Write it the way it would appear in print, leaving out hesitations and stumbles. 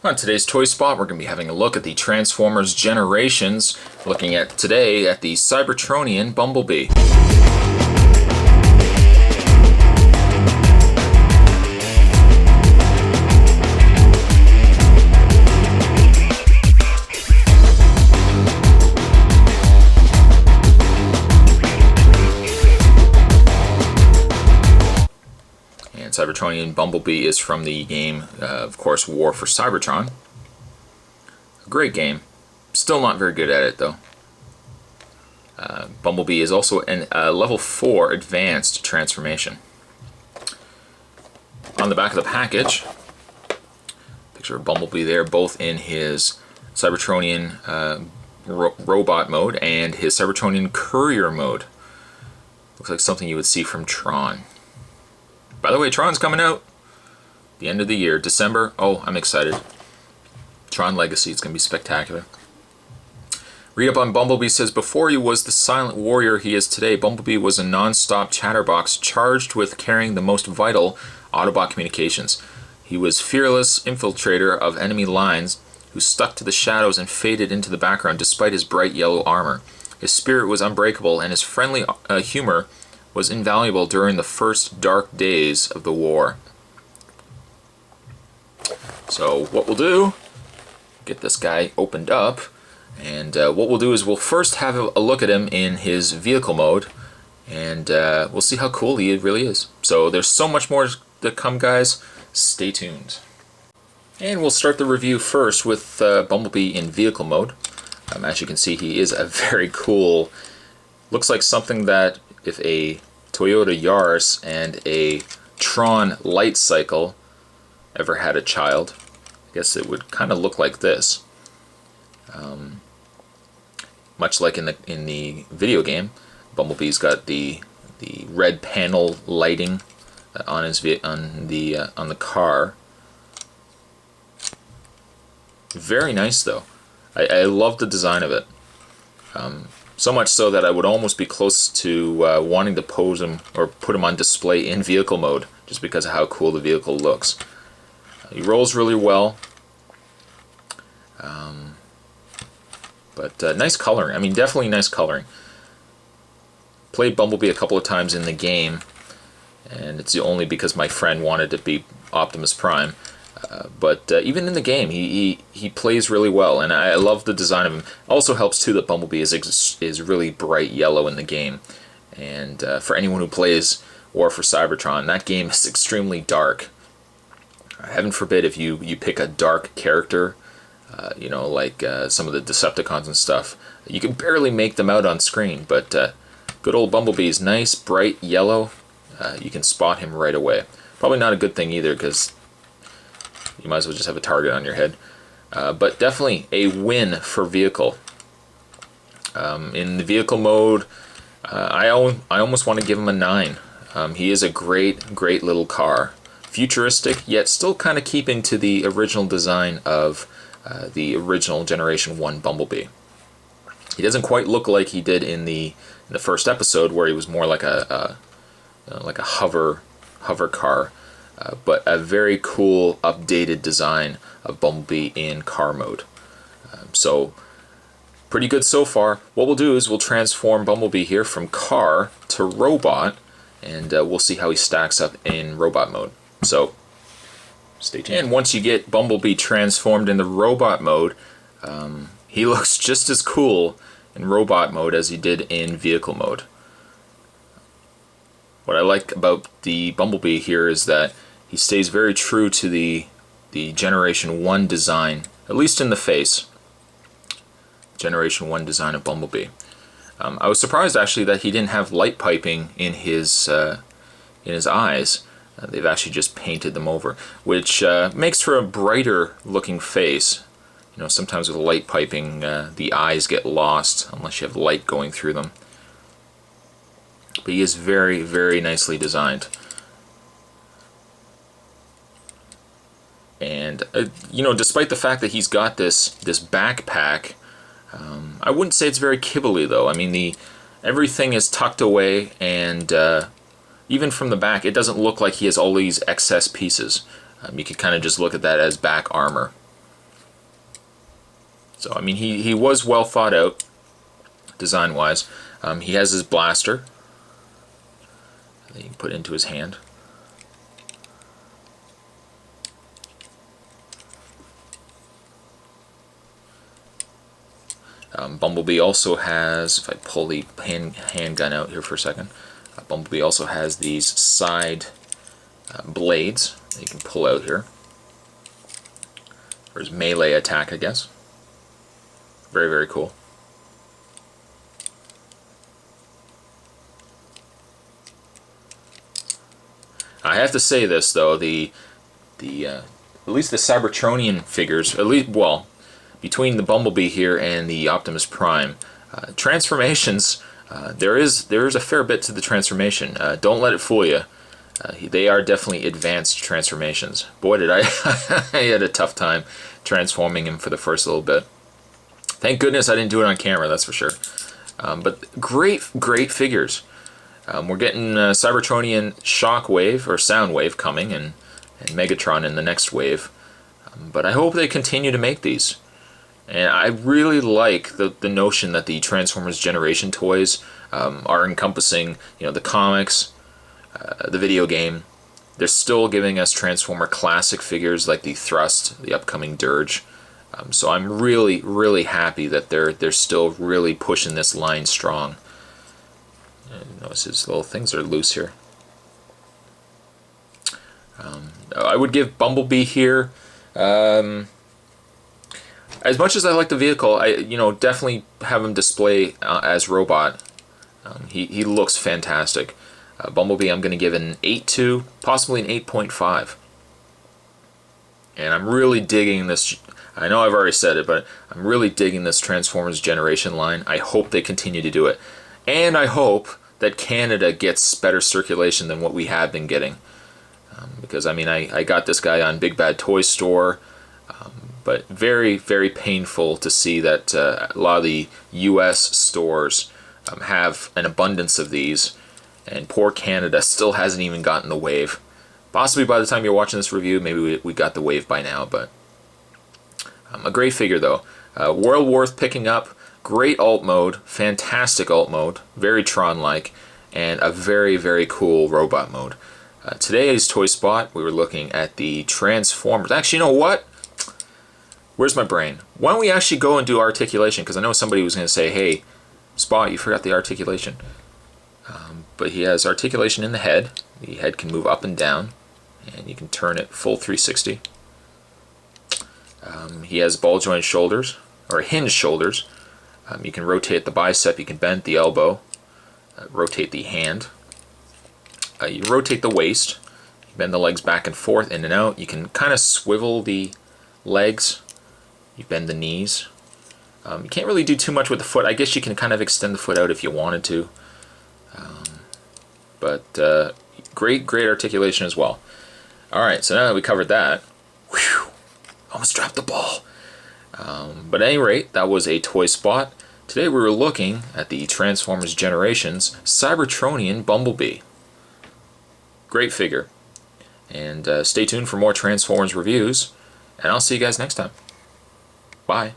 On today's Toy Spot, we're going to be having a look at the Transformers Generations, looking at today at the Cybertronian Bumblebee. Cybertronian Bumblebee is from the game, of course, War for Cybertron. A great game. Still not very good at it, though. Bumblebee is also an level 4 advanced transformation. On the back of the package, picture of Bumblebee there, both in his Cybertronian robot mode and his Cybertronian courier mode. Looks like something you would see from Tron. By the way, Tron's coming out the end of the year, December. Oh, I'm excited. Tron Legacy, it's going to be spectacular. Read up on Bumblebee says, before he was the silent warrior he is today, Bumblebee was a non-stop chatterbox charged with carrying the most vital Autobot communications. He was fearless infiltrator of enemy lines who stuck to the shadows and faded into the background despite his bright yellow armor. His spirit was unbreakable and his friendly humor was invaluable during the first dark days of the war. So what we'll do, get this guy opened up, and what we'll do is we'll first have a look at him in his vehicle mode, and we'll see how cool he really is. So there's so much more to come, guys. Stay tuned. And we'll start the review first with Bumblebee in vehicle mode. As you can see, he is a very cool, looks like something that if a Toyota Yaris and a Tron Light Cycle ever had a child, I guess it would kind of look like this. Much like in the video game, Bumblebee's got the red panel lighting on the car. Very nice though. I love the design of it. So much so that I would almost be close to wanting to pose him or put him on display in vehicle mode, just because of how cool the vehicle looks. He rolls really well, but nice coloring. I mean, definitely nice coloring. Played Bumblebee a couple of times in the game, and it's only because my friend wanted to be Optimus Prime. But even in the game, he plays really well, and I love the design of him. Also helps too that Bumblebee is really bright yellow in the game, and for anyone who plays War for Cybertron, that game is extremely dark. Heaven forbid if you pick a dark character, you know, like some of the Decepticons and stuff. You can barely make them out on screen, but good old Bumblebee is nice, bright yellow. You can spot him right away. Probably not a good thing either, because you might as well just have a target on your head. But definitely a win for vehicle. In the vehicle mode, I almost want to give him a 9. He is a great little car. Futuristic, yet still kind of keeping to the original design of the original Generation 1 Bumblebee. He doesn't quite look like he did in the first episode, where he was more like a hover car. But a very cool updated design of Bumblebee in car mode. So pretty good so far. What we'll do is we'll transform Bumblebee here from car to robot, and we'll see how he stacks up in robot mode. So stay tuned. And once you get Bumblebee transformed into robot mode, he looks just as cool in robot mode as he did in vehicle mode. What I like about the Bumblebee here is that he stays very true to the Generation 1 design, at least in the face. Generation 1 design of Bumblebee. I was surprised actually that he didn't have light piping in his eyes. They've actually just painted them over, which makes for a brighter looking face. You know, sometimes with light piping, the eyes get lost unless you have light going through them. But he is very nicely designed. And you know, despite the fact that he's got this backpack, I wouldn't say it's very kibbly though. I mean, everything is tucked away, and even from the back, it doesn't look like he has all these excess pieces. You can kind of just look at that as back armor. So I mean, he was well thought out design-wise. He has his blaster that you can put into his hand. Bumblebee also has, if I pull the handgun out here for a second, Bumblebee also has these side blades that you can pull out here for his melee attack, I guess. Very, very cool. I have to say this though, at least the Cybertronian figures, at least, well, between the Bumblebee here and the Optimus Prime, transformations, there is a fair bit to the transformation. Don't let it fool you. They are definitely advanced transformations. Boy, did I I had a tough time transforming him for the first little bit. Thank goodness I didn't do it on camera, that's for sure. But great figures. We're getting Cybertronian Shockwave or Soundwave coming, and Megatron in the next wave. But I hope they continue to make these. And I really like the notion that the Transformers Generation toys are encompassing, the comics, the video game. They're still giving us Transformer classic figures like the Thrust, the upcoming Dirge. So I'm really happy that they're still really pushing this line strong. And notice his little things are loose here. I would give Bumblebee here. As much as I like the vehicle, I definitely have him display as robot. He looks fantastic. Bumblebee I'm going to give an 8.2, possibly an 8.5. And I'm really digging this. I know I've already said it, but I'm really digging this Transformers Generation line. I hope they continue to do it. And I hope that Canada gets better circulation than what we have been getting. Because, I mean, I got this guy on Big Bad Toy Store. But very painful to see that a lot of the U.S. stores have an abundance of these, and poor Canada still hasn't even gotten the wave. Possibly by the time you're watching this review, maybe we got the wave by now, but a great figure though. Well worth picking up. Great alt mode, fantastic alt mode, very Tron-like, and a very cool robot mode. Today's Toy Spot, we were looking at the Transformers. Actually, you know what? Where's my brain? Why don't we actually go and do articulation? Because I know somebody was going to say, hey, Spot, you forgot the articulation. But he has articulation in the head. The head can move up and down, and you can turn it full 360. He has ball joint shoulders, or hinged shoulders. You can rotate the bicep, you can bend the elbow, rotate the hand. You rotate the waist, you bend the legs back and forth, in and out. You can kind of swivel the legs. You bend the knees. You can't really do too much with the foot. I guess you can kind of extend the foot out if you wanted to. But great articulation as well. Alright, so now that we covered that, whew, almost dropped the ball. But at any rate, that was a Toy Spot. Today we were looking at the Transformers Generations Cybertronian Bumblebee. Great figure. And stay tuned for more Transformers reviews, and I'll see you guys next time. Bye.